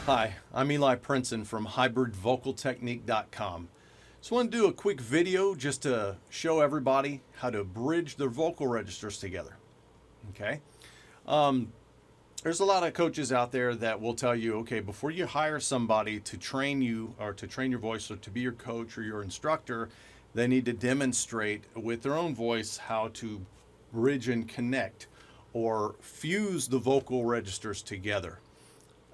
Hi, I'm Eli Prinsen from hybridvocaltechnique.com. Just want to do a quick video just to show everybody how to bridge their vocal registers together. Okay? There's a lot of coaches out there that will tell you, okay, before you hire somebody to train you or to train your voice or to be your coach or your instructor, they need to demonstrate with their own voice how to bridge and connect or fuse the vocal registers together.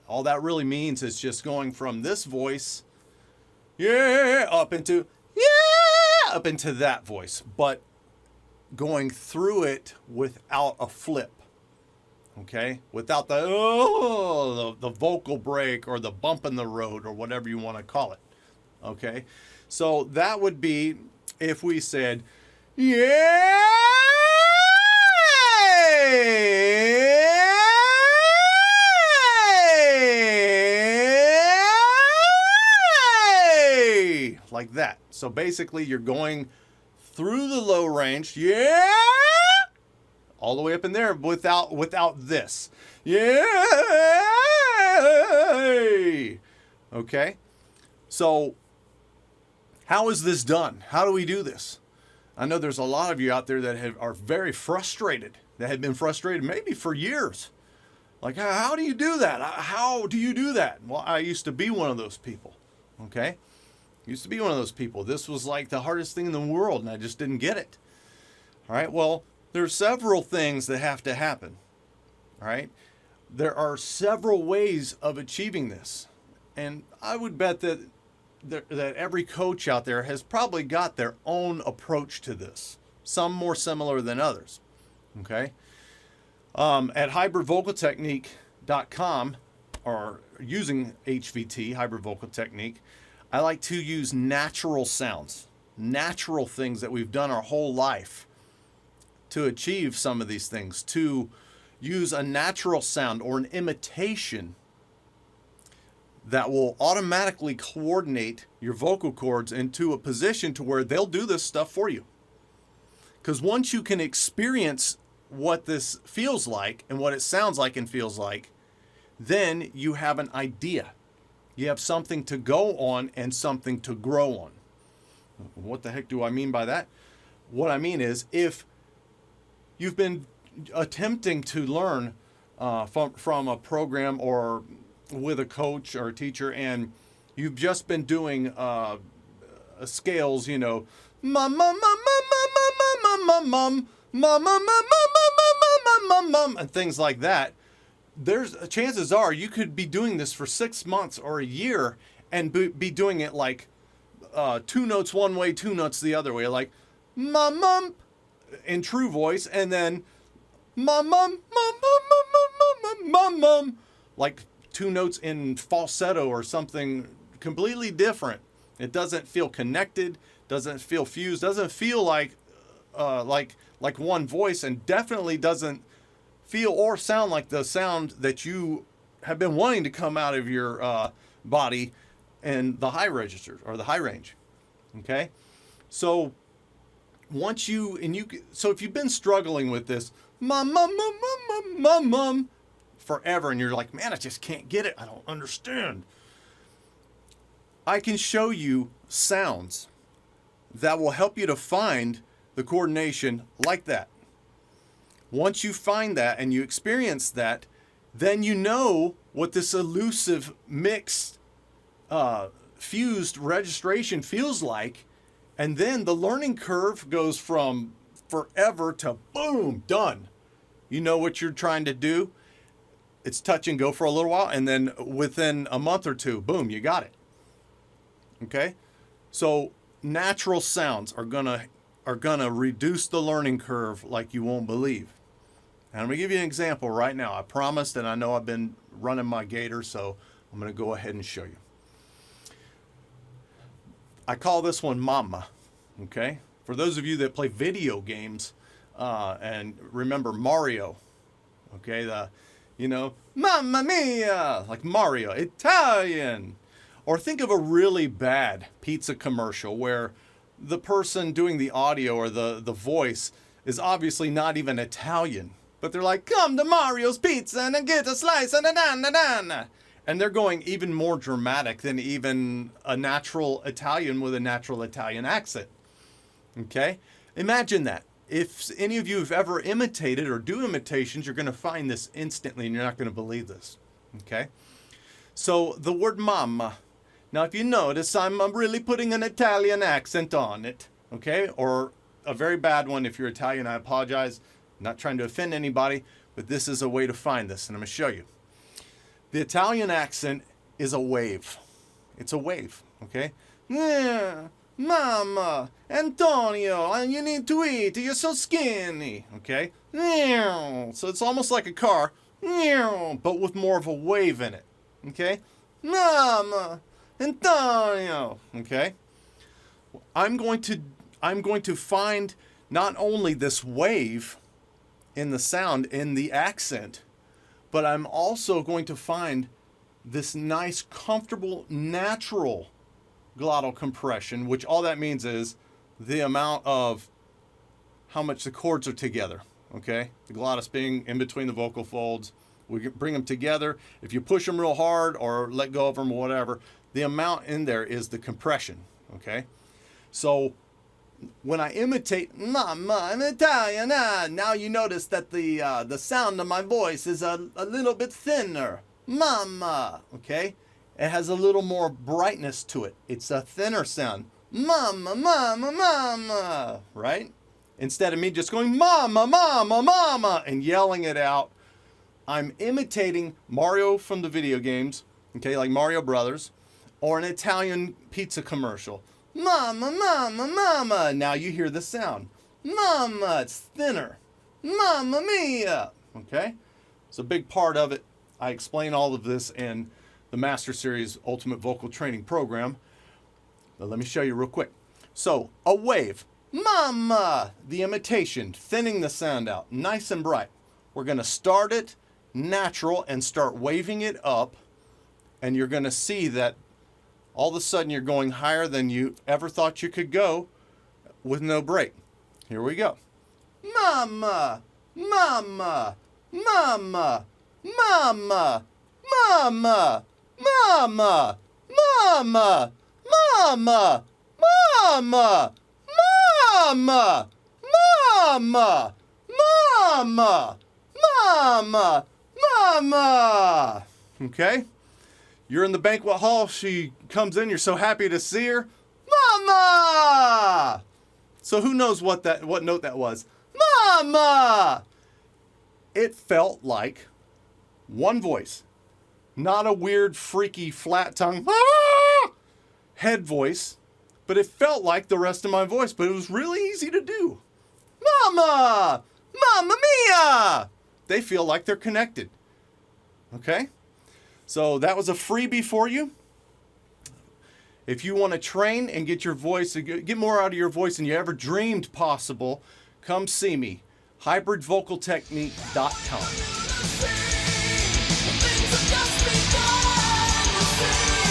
All that really means is just going from this voice, yeah, up into, yeah, up into that voice, but going through it without a flip, okay? Without the vocal break or the bump in the road or whatever you want to call it, okay? So that would be if we said, yeah, like that. So basically you're going through the low range, yeah, all the way up in there without this. Yeah. Okay? So how is this done? How do we do this? I know there's a lot of you out there that are very frustrated, that have been frustrated maybe for years. Like, how do you do that? How do you do that? Well, I used to be one of those people, okay? Used to be one of those people. This was like the hardest thing in the world, and I just didn't get it. All right, well, there's several things that have to happen, all right? There are several ways of achieving this, and I would bet that every coach out there has probably got their own approach to this, some more similar than others, okay? At hybridvocaltechnique.com, or using HVT, Hybrid Vocal Technique, I like to use natural sounds, natural things that we've done our whole life to achieve some of these things, to use a natural sound or an imitation that will automatically coordinate your vocal cords into a position to where they'll do this stuff for you. Because once you can experience what this feels like and what it sounds like and feels like, then you have an idea. You have something to go on and something to grow on. What the heck do I mean by that? What I mean is, if you've been attempting to learn from a program or with a coach or a teacher, and you've just been doing scales, you know, mum, mum, mum, mum, mum, mum, mum, mum, mum, mum, and things like that. There's chances are you could be doing this for 6 months or a year and be doing it like 2 notes one way, 2 notes the other way, like mum mum in true voice, and then mum mum mum mum mum mum mum mum, like 2 notes in falsetto or something completely different. It doesn't feel connected, doesn't feel fused, doesn't feel like one voice, and definitely doesn't feel or sound like the sound that you have been wanting to come out of your body in the high registers or the high range. Okay, so if you've been struggling with this mum mum mum mum mum mum mum forever, and you're like, man, I just can't get it, I don't understand, I can show you sounds that will help you to find the coordination like that. Once you find that and you experience that, then you know what this elusive mixed fused registration feels like, and then the learning curve goes from forever to boom, done. You know what you're trying to do. It's touch and go for a little while, and then within a month or two, boom, you got it. Okay? So natural sounds are gonna reduce the learning curve like you won't believe. And I'm going to give you an example right now. I promised, and I know I've been running my gator, so I'm going to go ahead and show you. I call this one Mama, okay? For those of you that play video games and remember Mario, okay? Mamma Mia, like Mario, Italian. Or think of a really bad pizza commercial where the person doing the audio or the voice is obviously not even Italian. But they're like, come to Mario's Pizza and get a slice and And they're going even more dramatic than even a natural Italian with a natural Italian accent. Okay? Imagine that. If any of you have ever imitated or do imitations, you're going to find this instantly and you're not going to believe this. Okay? So the word mamma. Now, if you notice, I'm really putting an Italian accent on it. Okay? Or a very bad one. If you're Italian, I apologize. I'm not trying to offend anybody, but this is a way to find this, and I'm going to show you. The Italian accent is a wave. It's a wave, okay? Yeah, Mama, Antonio, you need to eat. You're so skinny, okay? So it's almost like a car, but with more of a wave in it, okay? Mama, Antonio, okay? I'm going to find not only this wave in the sound, in the accent, but I'm also going to find this nice, comfortable, natural glottal compression, which all that means is the amount of how much the chords are together, okay? The glottis being in between the vocal folds. We can bring them together. If you push them real hard or let go of them or whatever, the amount in there is the compression, okay? So when I imitate Mama, I'm Italian, now you notice that the sound of my voice is a little bit thinner. Mama, okay? It has a little more brightness to it. It's a thinner sound. Mama, mama, mama, right? Instead of me just going mama, mama, mama, and yelling it out, I'm imitating Mario from the video games, okay, like Mario Brothers, or an Italian pizza commercial. Mama, mama, mama. Now you hear the sound. Mama, it's thinner. Mamma mia. Okay? It's a big part of it. I explain all of this in the Master Series Ultimate Vocal Training Program. But let me show you real quick. So, a wave. Mama. The imitation, thinning the sound out. Nice and bright. We're going to start it natural and start waving it up. And you're going to see that all of a sudden you're going higher than you ever thought you could go with no break. Here we go. Mama, mama, mama, mama, mama, mama, mama, mama, mama, mama, mama, mama, mama, mama. Okay? You're in the banquet hall, she comes in, you're so happy to see her. Mama! So who knows what note that was? Mama! It felt like one voice. Not a weird, freaky, flat tongue head voice, but it felt like the rest of my voice, but it was really easy to do. Mama! Mamma mia! They feel like they're connected. Okay? So that was a freebie for you. If you want to train and get your voice, get more out of your voice than you ever dreamed possible, come see me. hybridvocaltechnique.com.